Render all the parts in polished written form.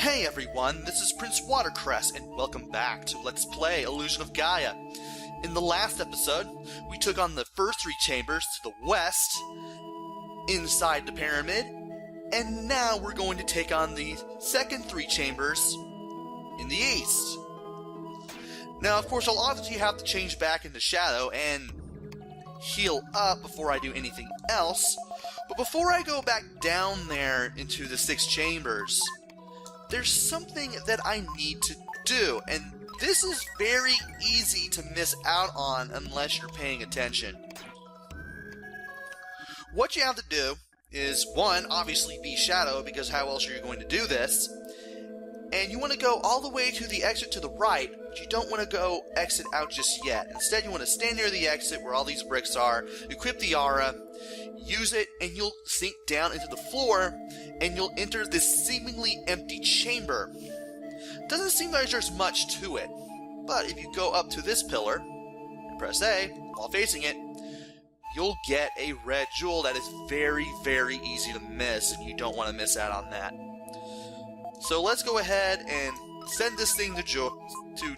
Hey everyone, this is Prince Watercress, and welcome back to Let's Play Illusion of Gaia. In the last episode, we took on the first three chambers to the west, inside the pyramid, and now we're going to take on the second three chambers in the east. Now, of course, I'll obviously have to change back into Shadow and heal up before I do anything else, but before I go back down there into the six chambers, there's something that I need to do, and this is very easy to miss out on unless you're paying attention. What you have to do is, one, obviously be Shadow, because how else are you going to do this? And you want to go all the way to the exit to the right, but you don't want to go exit out just yet. Instead, you want to stand near the exit where all these bricks are, equip the aura, use it, and you'll sink down into the floor, and you'll enter this seemingly empty chamber. Doesn't seem like there's much to it, but if you go up to this pillar, and press A, while facing it, you'll get a red jewel that is very, very easy to miss, and you don't want to miss out on that. So let's go ahead and send this thing to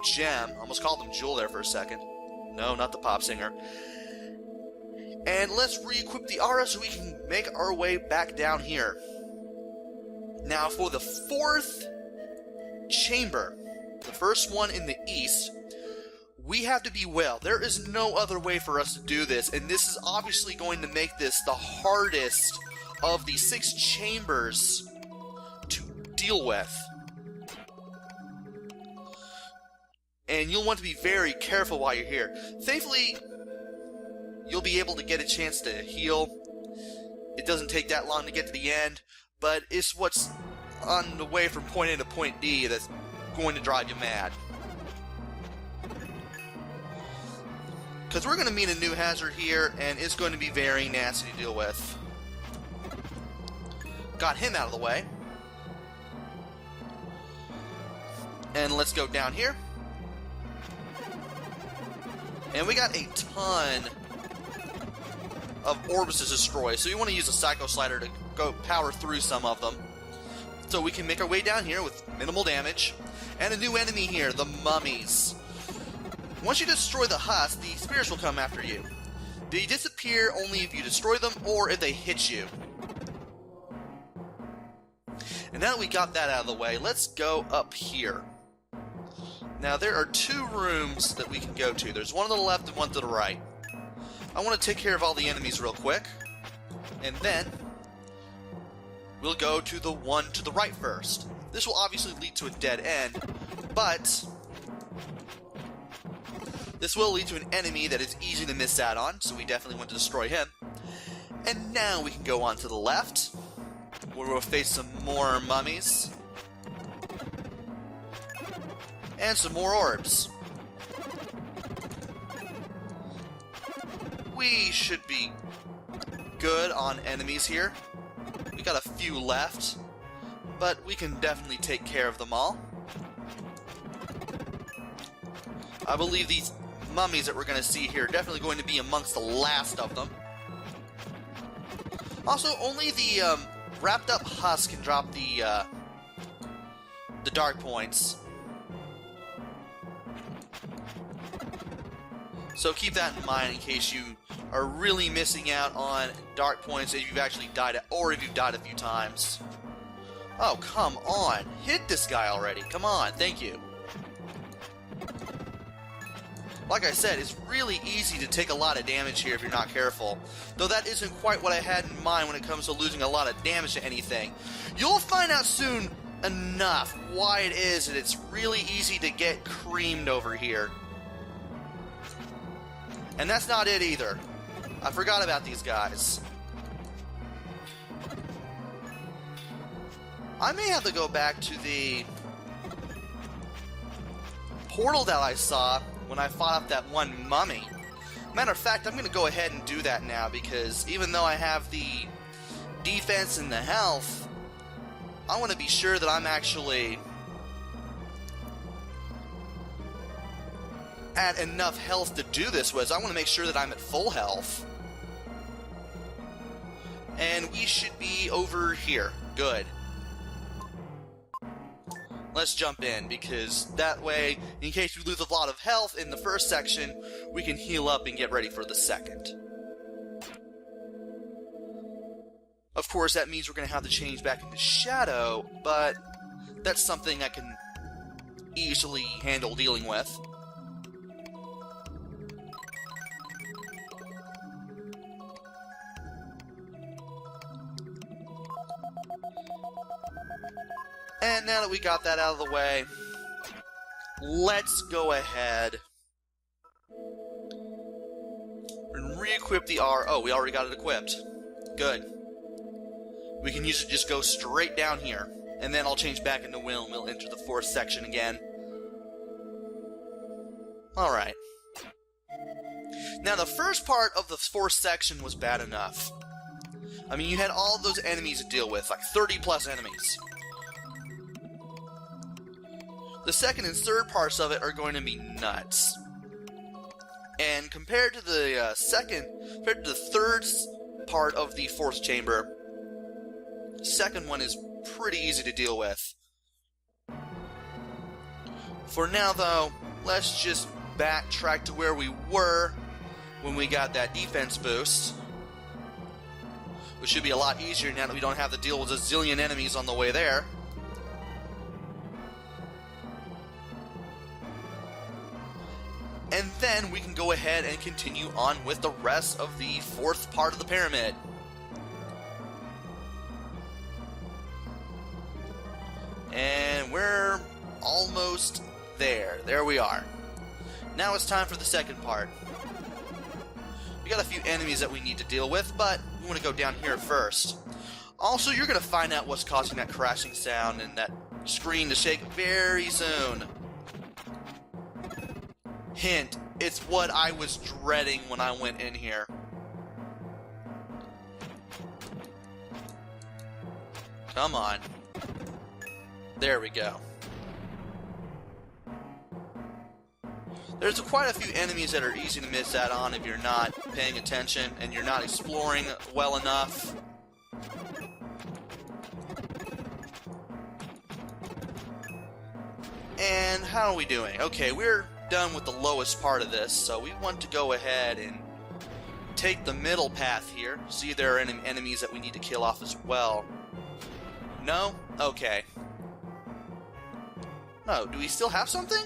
Gem. I almost called him Jewel there for a second. No, not the pop singer. And let's re-equip the aura so we can make our way back down here. Now for the fourth chamber, the first one in the east, we have to be well. There is no other way for us to do this, and this is obviously going to make this the hardest of the six chambers to deal with. And you'll want to be very careful while you're here. Thankfully, you'll be able to get a chance to heal. It doesn't take that long to get to the end, but it's what's on the way from point A to point D that's going to drive you mad. Because we're going to meet a new hazard here, and it's going to be very nasty to deal with. Got him out of the way. And let's go down here. And we got a ton of orbs to destroy, so you want to use a Psycho Slider to go power through some of them. So we can make our way down here with minimal damage. And a new enemy here, the mummies. Once you destroy the husk, the spirits will come after you. They disappear only if you destroy them or if they hit you. And now that we got that out of the way, let's go up here. Now there are two rooms that we can go to. There's one to the left and one to the right. I want to take care of all the enemies real quick, and then we'll go to the one to the right first. This will obviously lead to a dead end, but this will lead to an enemy that is easy to miss out on, so we definitely want to destroy him. And now we can go on to the left, where we'll face some more mummies and some more orbs. We should be good on enemies here. We got a few left, but we can definitely take care of them all. I believe these mummies that we're going to see here are definitely going to be amongst the last of them. Also, only the wrapped up husk can drop the dark points. So keep that in mind in case you are really missing out on dark points if you've actually died, or if you've died a few times. Oh, come on. Hit this guy already. Come on. Thank you. Like I said, it's really easy to take a lot of damage here if you're not careful. Though that isn't quite what I had in mind when it comes to losing a lot of damage to anything. You'll find out soon enough why it is that it's really easy to get creamed over here. And that's not it either. I forgot about these guys. I may have to go back to the portal that I saw when I fought up that one mummy. Matter of fact, I'm going to go ahead and do that now, because even though I have the defense and the health, I want to be sure that I'm actually at enough health to do this with. I want to make sure that I'm at full health. And we should be over here. Good. let's jump in, because that way, in case we lose a lot of health in the first section, we can heal up and get ready for the second. Of course, that means we're going to have to change back into Shadow, but that's something I can easily handle dealing with. And now that we got that out of the way, let's go ahead and re-equip the R. Oh, we already got it equipped. Good. We can use it to just go straight down here, and then I'll change back into Will, and we'll enter the fourth section again. Alright. Now, the first part of the fourth section was bad enough. I mean, you had all those enemies to deal with, like 30-plus enemies. The second and third parts of it are going to be nuts. And compared to the third part of the fourth chamber, the second one is pretty easy to deal with. For now, though, let's just backtrack to where we were when we got that defense boost, which should be a lot easier now that we don't have to deal with a zillion enemies on the way there. And then we can go ahead and continue on with the rest of the fourth part of the pyramid. And we're almost there. There we are. Now it's time for the second part. We got a few enemies that we need to deal with, but we want to go down here first. Also, you're going to find out what's causing that crashing sound and that screen to shake very soon. Hint, it's what I was dreading when I went in here. Come on. There we go. There's quite a few enemies that are easy to miss out on if you're not paying attention and you're not exploring well enough. And how are we doing? Okay, we're done with the lowest part of this, so we want to go ahead and take the middle path here. See if there are any enemies that we need to kill off as well. No? Okay. No, do we still have something?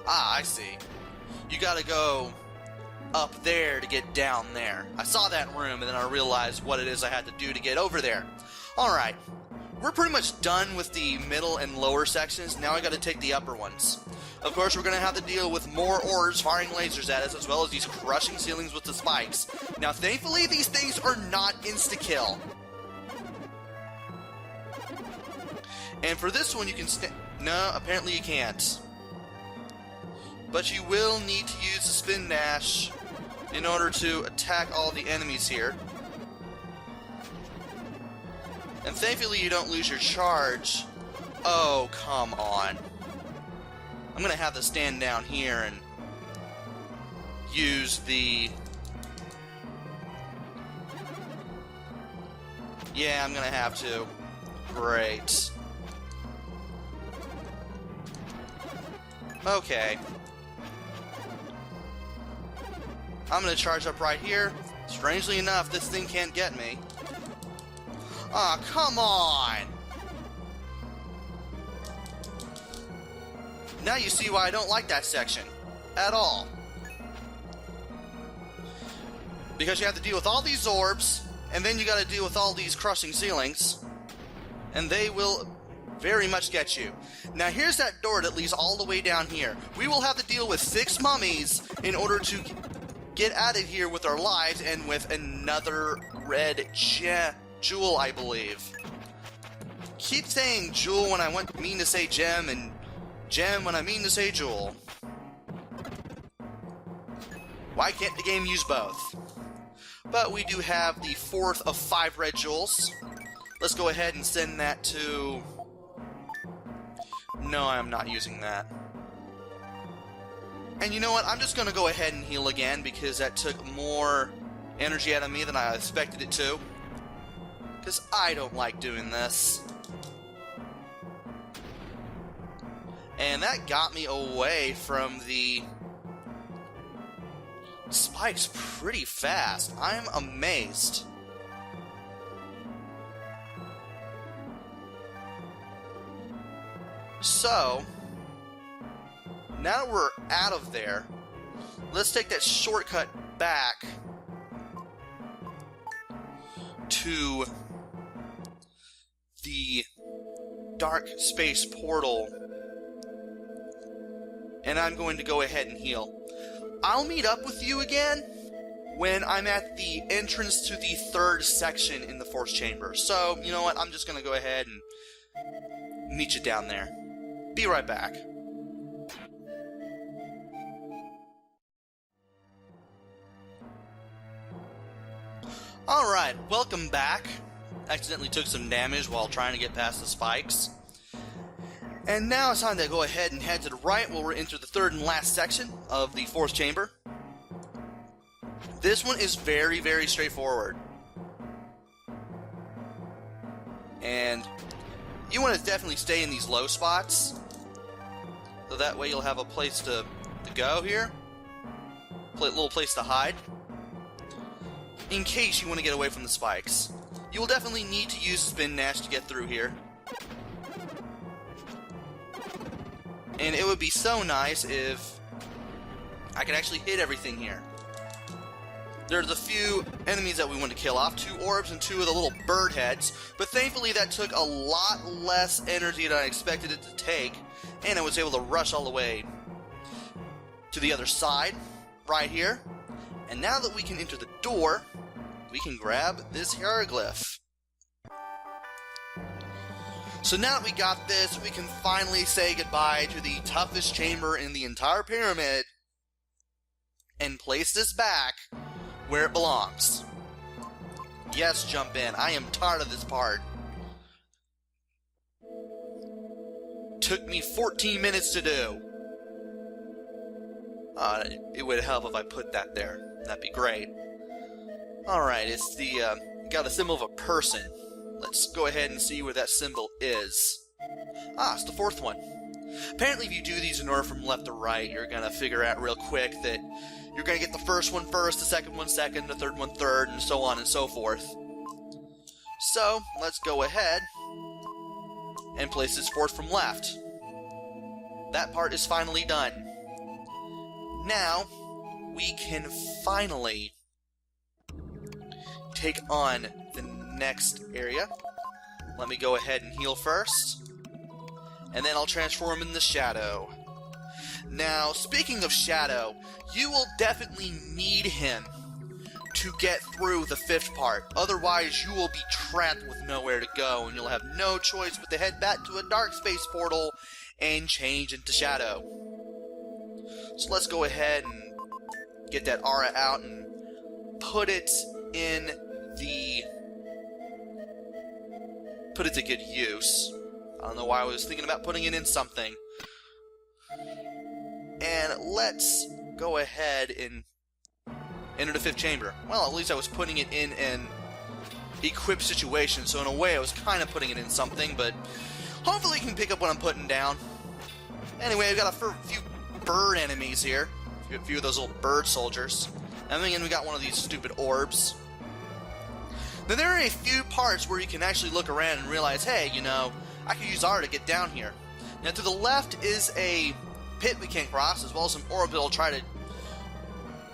Ah, I see. You gotta go up there to get down there. I saw that room and then I realized what it is I had to do to get over there. Alright. We're pretty much done with the middle and lower sections. Now I gotta take the upper ones. Of course, we're gonna have to deal with more orbs firing lasers at us, as well as these crushing ceilings with the spikes. Now, thankfully, these things are not insta-kill. And for this one, you can no, apparently you can't. But you will need to use the spin dash in order to attack all the enemies here. And thankfully you don't lose your charge. Oh, come on. I'm gonna have to stand down here and use the... Yeah, I'm gonna have to. Great. Okay. I'm gonna charge up right here. Strangely enough, this thing can't get me. Aw, oh, come on! Now you see why I don't like that section. At all. Because you have to deal with all these orbs, and then you gotta deal with all these crushing ceilings, and they will very much get you. Now here's that door that leads all the way down here. We will have to deal with 6 mummies in order to get out of here with our lives and with another red jewel, I believe. Keep saying jewel when I mean to say gem, and gem when I mean to say jewel. Why can't the game use both? But we do have the 4th of 5 red jewels. Let's go ahead and send that to... No, I'm not using that. And you know what? I'm just going to go ahead and heal again because that took more energy out of me than I expected it to. because I don't like doing this. And that got me away from the spikes pretty fast. I'm amazed. So, now that we're out of there, let's take that shortcut back to the dark space portal, and I'm going to go ahead and heal. I'll meet up with you again when I'm at the entrance to the third section in the fourth chamber. So, you know what, I'm just going to go ahead and meet you down there. Be right back. Alright, welcome back. Accidentally took some damage while trying to get past the spikes. And now it's time to go ahead and head to the right where we're into the third and last section of the fourth chamber. This one is very, very straightforward. And you want to definitely stay in these low spots, so that way you'll have a place to go here. A little place to hide, in case you want to get away from the spikes. You will definitely need to use Spin Dash to get through here. And it would be so nice if I could actually hit everything here. There's a few enemies that we want to kill off, 2 orbs and 2 of the little bird heads, but thankfully that took a lot less energy than I expected it to take, and I was able to rush all the way to the other side, right here. And now that we can enter the door, we can grab this hieroglyph. So now that we got this, we can finally say goodbye to the toughest chamber in the entire pyramid, and place this back where it belongs. Yes, jump in. I am tired of this part. Took me 14 minutes to do. It would help if I put that there. That'd be great. Alright, it's the, got a symbol of a person. Let's go ahead and see where that symbol is. Ah, it's the fourth one. Apparently if you do these in order from left to right, you're gonna figure out real quick that you're gonna get the first one first, the second one second, the third one third, and so on and so forth. So, let's go ahead and place this fourth from left. That part is finally done. Now, we can finally take on the next area. Let me go ahead and heal first, and then I'll transform in the Shadow. Now, speaking of Shadow, you will definitely need him to get through the 5th part. Otherwise, you will be trapped with nowhere to go, and you'll have no choice but to head back to a dark space portal and change into Shadow. So let's go ahead and get that aura out and put it to good use. I don't know why I was thinking about putting it in something. And let's go ahead and enter the 5th chamber. Well, at least I was putting it in an equipped situation, so in a way I was kind of putting it in something, but hopefully you can pick up what I'm putting down. Anyway, I've got a few bird enemies here. A few of those little bird soldiers. And then we got one of these stupid orbs. Now there are a few parts where you can actually look around and realize, hey, you know, I could use R to get down here. Now to the left is a pit we can't cross, as well as some orbs that'll try to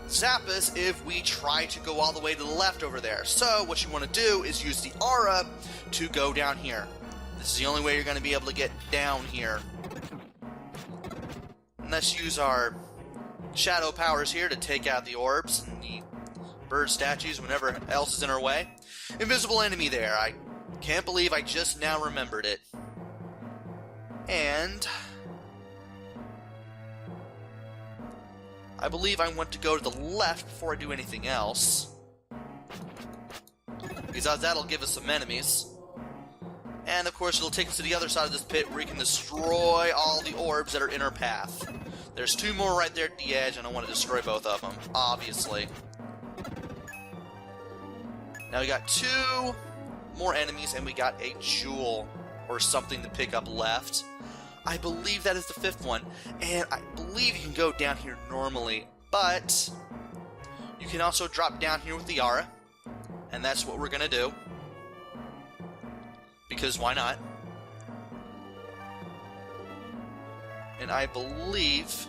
zap us if we try to go all the way to the left over there. So what you want to do is use the aura to go down here. This is the only way you're going to be able to get down here. And let's use our shadow powers here to take out the orbs and the bird statues, whenever else is in our way. Invisible enemy there. I can't believe I just now remembered it. And I believe I want to go to the left before I do anything else, because that'll give us some enemies. And of course it'll take us to the other side of this pit where we can destroy all the orbs that are in our path. There's 2 more right there at the edge, and I want to destroy both of them, obviously. Now we got 2 more enemies, and we got a jewel or something to pick up left. I believe that is the 5th one, and I believe you can go down here normally, but you can also drop down here with the aura, and that's what we're gonna do, because why not? And I believe,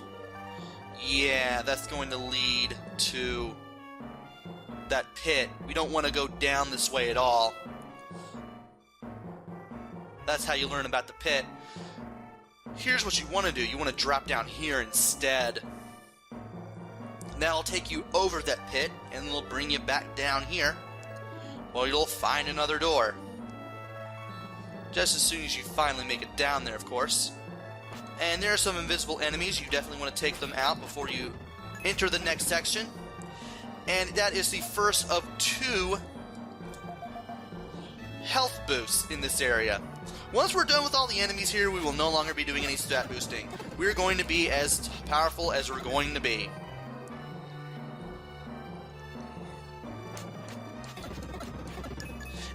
yeah, that's going to lead to that pit. We don't want to go down this way at all. That's how you learn about the pit. Here's what you want to do. You want to drop down here instead. That'll take you over that pit, and it'll bring you back down here. Well, you'll find another door. Just as soon as you finally make it down there, of course. And there are some invisible enemies. You definitely want to take them out before you enter the next section. And that is the first of 2 health boosts in this area. Once we're done with all the enemies here, we will no longer be doing any stat boosting. We're going to be as powerful as we're going to be.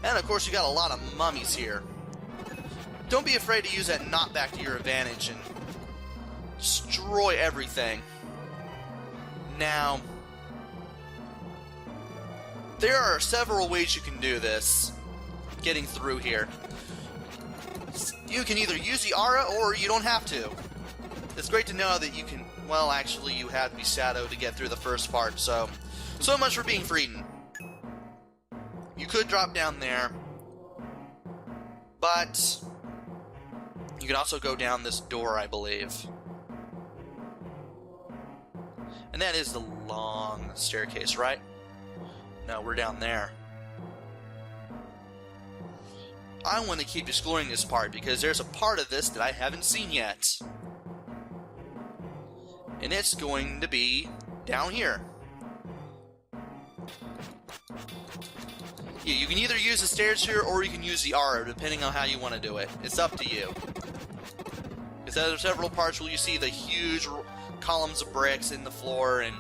And of course, you got a lot of mummies here. Don't be afraid to use that knockback to your advantage and destroy everything. Now, there are several ways you can do this, getting through here. You can either use the aura, or you don't have to. It's great to know that you can, well, actually, you have to be Shadow to get through the first part, so much for being Frieden. You could drop down there, but you can also go down this door, I believe. And that is the long staircase, right? No, we're down there. I want to keep exploring this part because there's a part of this that I haven't seen yet. And it's going to be down here. Yeah, you can either use the stairs here or you can use the aura, depending on how you want to do it. It's up to you. Because there are several parts where you see the huge columns of bricks in the floor, and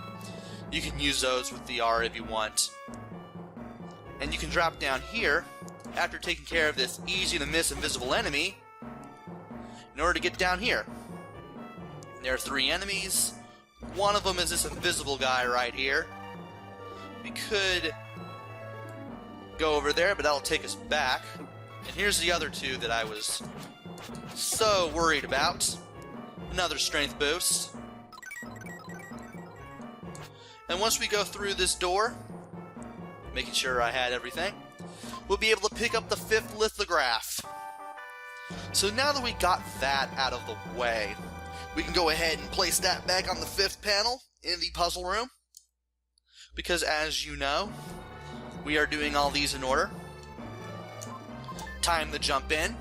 you can use those with the aura if you want. And you can drop down here after taking care of this easy-to-miss invisible enemy in order to get down here. There are 3 enemies. One of them is this invisible guy right here. We could go over there, but that'll take us back. And here's the other 2 that I was so worried about. Another strength boost. And once we go through this door, making sure I had everything, we'll be able to pick up the 5th lithograph. So now that we got that out of the way, we can go ahead and place that back on the 5th panel in the puzzle room. Because as you know, we are doing all these in order. Time to jump in.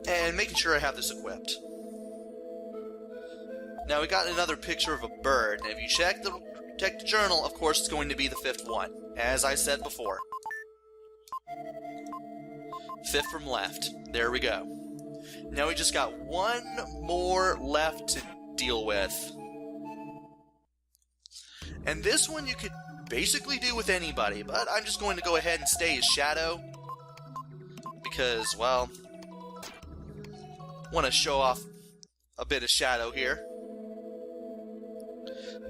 And making sure I have this equipped. Now we got another picture of a bird, and if you check the journal, of course it's going to be the 5th one, as I said before. 5th from left. There we go. Now we just got 1 more left to deal with. And this one you could basically do with anybody, but I'm just going to go ahead and stay as Shadow, because, well, want to show off a bit of Shadow here.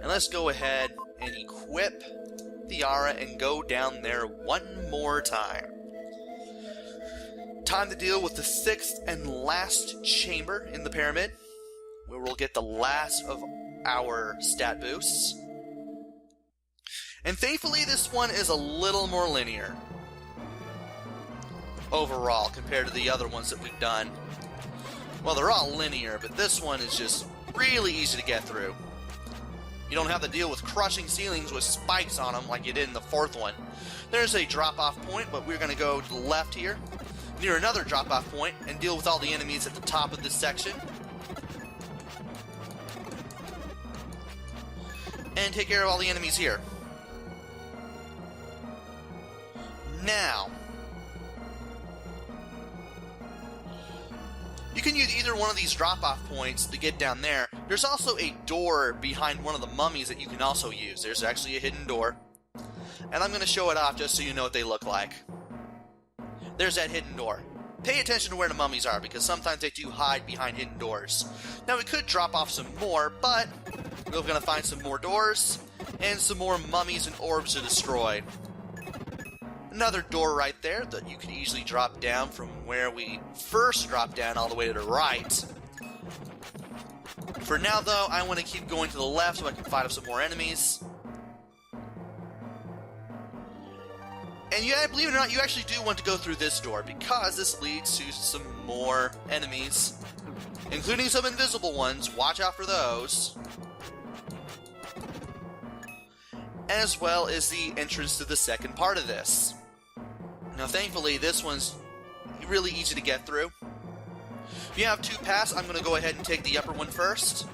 And let's go ahead and equip the aura and go down there one more time. Time to deal with the 6th and last chamber in the pyramid, where we'll get the last of our stat boosts. And thankfully this one is a little more linear overall compared to the other ones that we've done. Well, they're all linear, but this one is just really easy to get through. You don't have to deal with crushing ceilings with spikes on them like you did in the 4th one. There's a drop-off point, but we're going to go to the left here, near another drop-off point, and deal with all the enemies at the top of this section. And take care of all the enemies here. Now, you can use either one of these drop-off points to get down there. There's also a door behind one of the mummies that you can also use. There's actually a hidden door. And I'm going to show it off just so you know what they look like. There's that hidden door. Pay attention to where the mummies are, because sometimes they do hide behind hidden doors. Now, we could drop off some more, but we're going to find some more doors and some more mummies and orbs to destroy. Another door right there that you could easily drop down from where we first dropped down all the way to the right. For now, though, I want to keep going to the left so I can fight off some more enemies. And yeah, believe it or not, you actually do want to go through this door, because this leads to some more enemies, including some invisible ones. Watch out for those. As well as the entrance to the second part of this. Now, thankfully, this one's really easy to get through. If you have two paths, I'm going to go ahead and take the upper one first,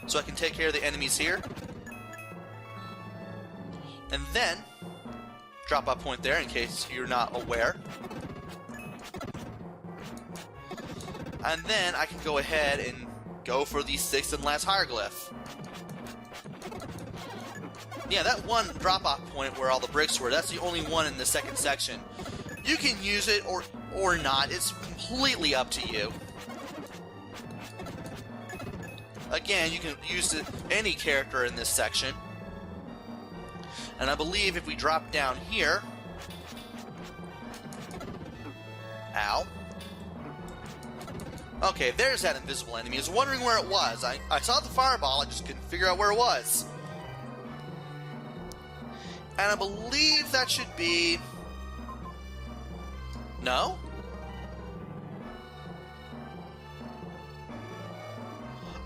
so I can take care of the enemies here. And then drop-off point there in case you're not aware. And then I can go ahead and go for the sixth and last hieroglyph. Yeah, that one drop-off point where all the bricks were, that's the only one in the second section. You can use it or not. It's completely up to you. Again, you can use any character in this section. And I believe if we drop down here... Ow. Okay, there's that invisible enemy. I was wondering where it was. I saw the fireball, I just couldn't figure out where it was. And I believe that should be... No?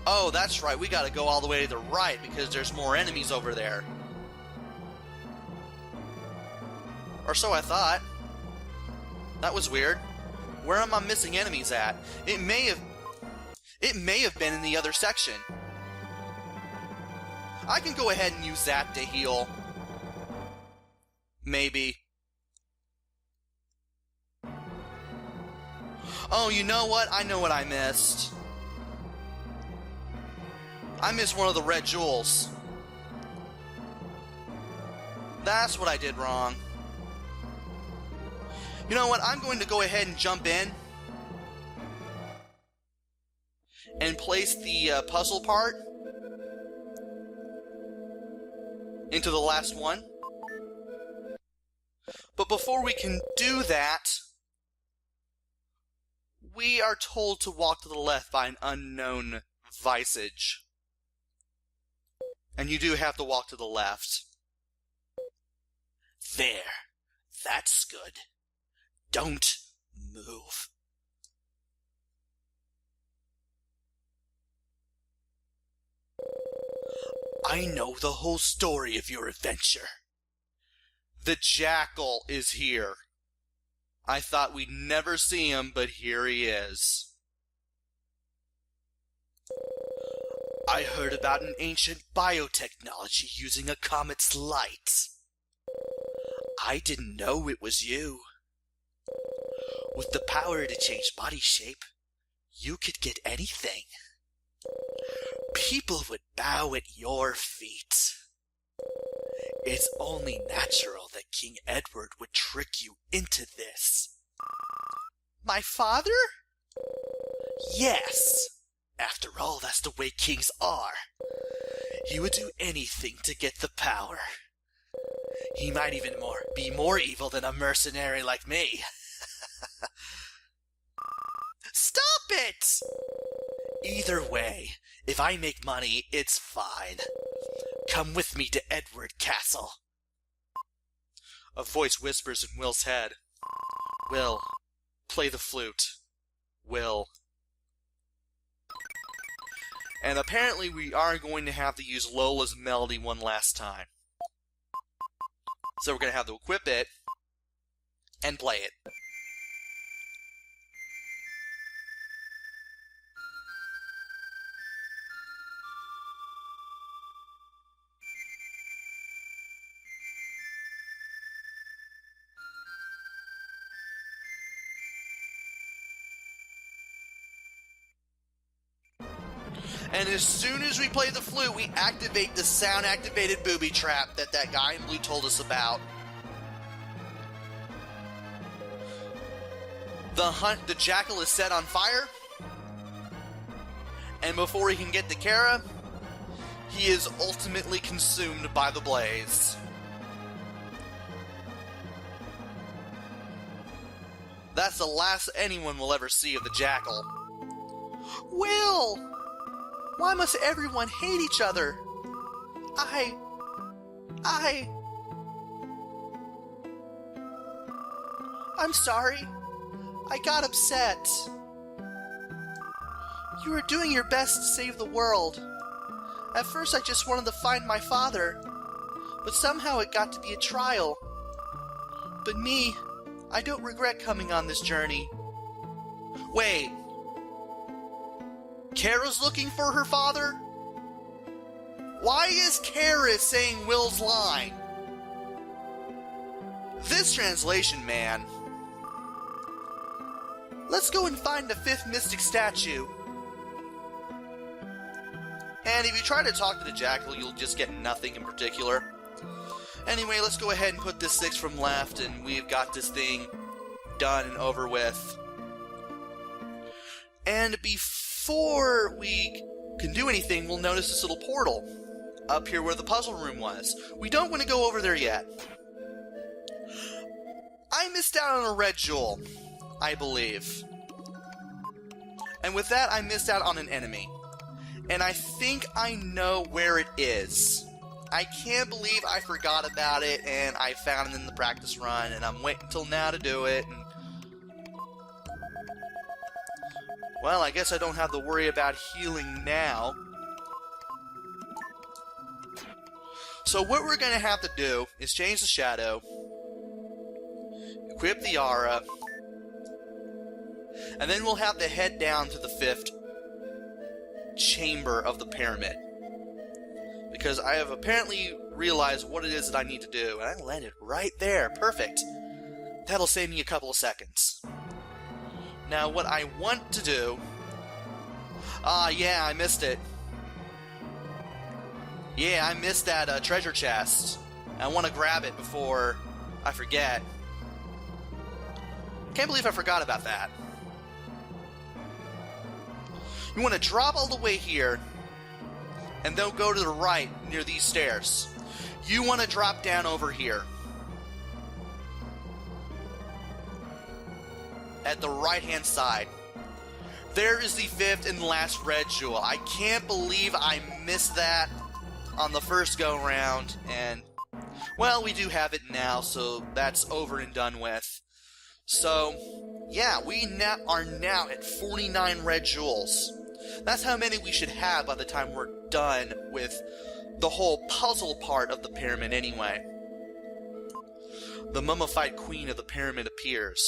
Oh, that's right. We gotta go all the way to the right because there's more enemies over there. Or so I thought. That was weird. Where am I missing enemies at? It may have been in the other section. I can go ahead and use that to heal. Maybe. Oh, you know what? I know what I missed. I missed one of the red jewels. That's what I did wrong. You know what? I'm going to go ahead and jump in and place the puzzle part into the last one. But before we can do that, we are told to walk to the left by an unknown visage. And you do have to walk to the left. There. That's good. Don't move. I know the whole story of your adventure. The jackal is here. I thought we'd never see him, but here he is. I heard about an ancient biotechnology using a comet's light. I didn't know it was you. With the power to change body shape, you could get anything. People would bow at your feet. It's only natural that King Edward would trick you into this. My father? Yes. After all, that's the way kings are. He would do anything to get the power. He might even be more evil than a mercenary like me. Stop it! Either way, if I make money, it's fine. Come with me to Edward Castle. A voice whispers in Will's head. Will, play the flute. Will. And apparently we are going to have to use Lola's melody one last time. So we're going to have to equip it and play it. And as soon as we play the flute, we activate the sound-activated booby trap that guy in blue told us about. The jackal is set on fire. And before he can get to Kara, he is ultimately consumed by the blaze. That's the last anyone will ever see of the jackal. Will! Why must everyone hate each other? I'm sorry. I got upset. You were doing your best to save the world. At first I just wanted to find my father, but somehow it got to be a trial. But me, I don't regret coming on this journey. Wait. Kara's looking for her father? Why is Kara saying Will's line? This translation, man. Let's go and find the 5th mystic statue. And if you try to talk to the jackal, you'll just get nothing in particular. Anyway, let's go ahead and put this 6 from left, and we've got this thing done and over with. And before we can do anything, we'll notice this little portal up here where the puzzle room was. We don't want to go over there yet. I missed out on a red jewel, I believe. And with that, I missed out on an enemy. And I think I know where it is. I can't believe I forgot about it, and I found it in the practice run, and I'm waiting until now to do it. And well, I guess I don't have to worry about healing now. So what we're going to have to do is change the shadow, equip the aura, and then we'll have to head down to the 5th chamber of the pyramid. Because I have apparently realized what it is that I need to do, and I landed right there. Perfect. That'll save me a couple of seconds. Now, what I want to do... yeah, I missed it. Yeah, I missed that treasure chest. I want to grab it before I forget. Can't believe I forgot about that. You want to drop all the way here, and then go to the right near these stairs. You want to drop down over here. At the right-hand side. There is the 5th and last red jewel. I can't believe I missed that on the first go-round, and, well, we do have it now, so that's over and done with. So, yeah, we are now at 49 red jewels. That's how many we should have by the time we're done with the whole puzzle part of the pyramid anyway. The mummified queen of the pyramid appears.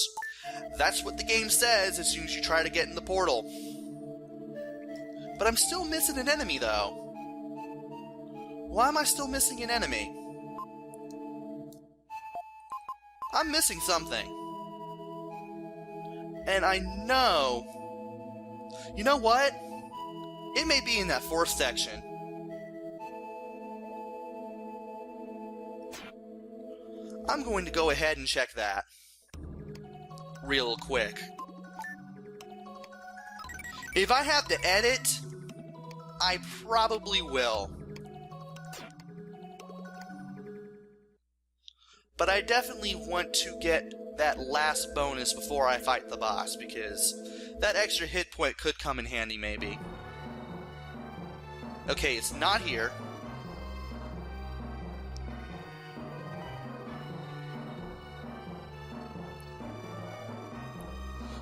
That's what the game says as soon as you try to get in the portal. But I'm still missing an enemy, though. Why am I still missing an enemy? I'm missing something. And I know... You know what? It may be in that 4th section. I'm going to go ahead and check that real quick. If I have to edit, I probably will. But I definitely want to get that last bonus before I fight the boss, because that extra hit point could come in handy, maybe. Okay, it's not here.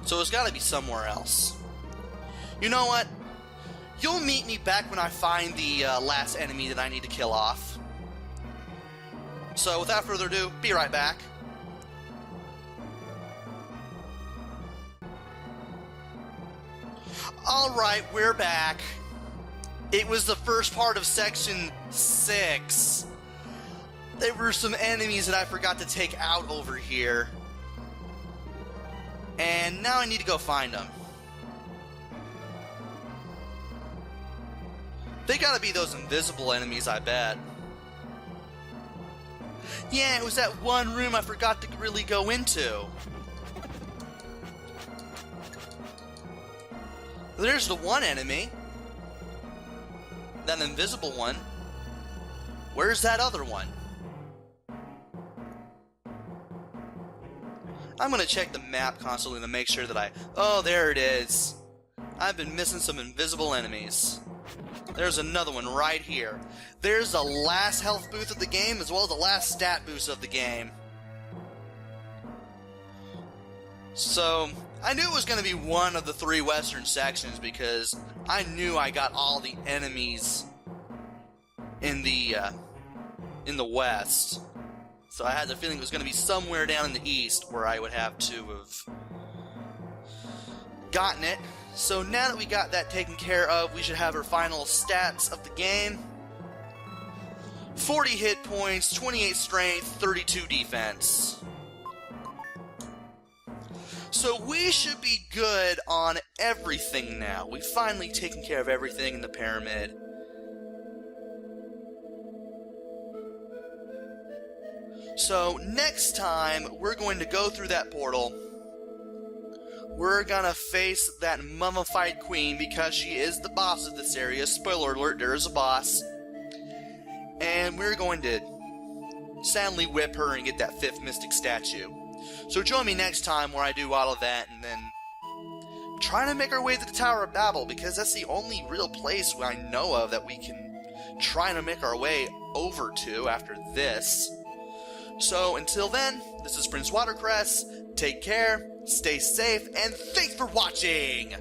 So it's got to be somewhere else. You know what? You'll meet me back when I find the last enemy that I need to kill off. So without further ado, be right back. Alright, we're back. It was the first part of Section 6. There were some enemies that I forgot to take out over here. And now I need to go find them. They gotta be those invisible enemies, I bet. Yeah, it was that one room I forgot to really go into. There's the one enemy. That invisible one. Where's that other one? I'm gonna check the map constantly to make sure that Oh, there it is. I've been missing some invisible enemies. There's another one right here. There's the last health boost of the game as well as the last stat boost of the game. So, I knew it was going to be one of the 3 western sections because I knew I got all the enemies in the west. So I had the feeling it was going to be somewhere down in the east where I would have to have gotten it. So now that we got that taken care of, we should have our final stats of the game. 40 hit points, 28 strength, 32 defense. So we should be good on everything now. We've finally taken care of everything in the pyramid. So next time, we're going to go through that portal. We're gonna face that mummified queen because she is the boss of this area. Spoiler alert, there is a boss. And we're going to soundly whip her and get that 5th mystic statue. So join me next time where I do all of that and then trying to make our way to the Tower of Babel because that's the only real place I know of that we can try to make our way over to after this. So until then, this is Prince Watercress. Take care, stay safe, and thanks for watching!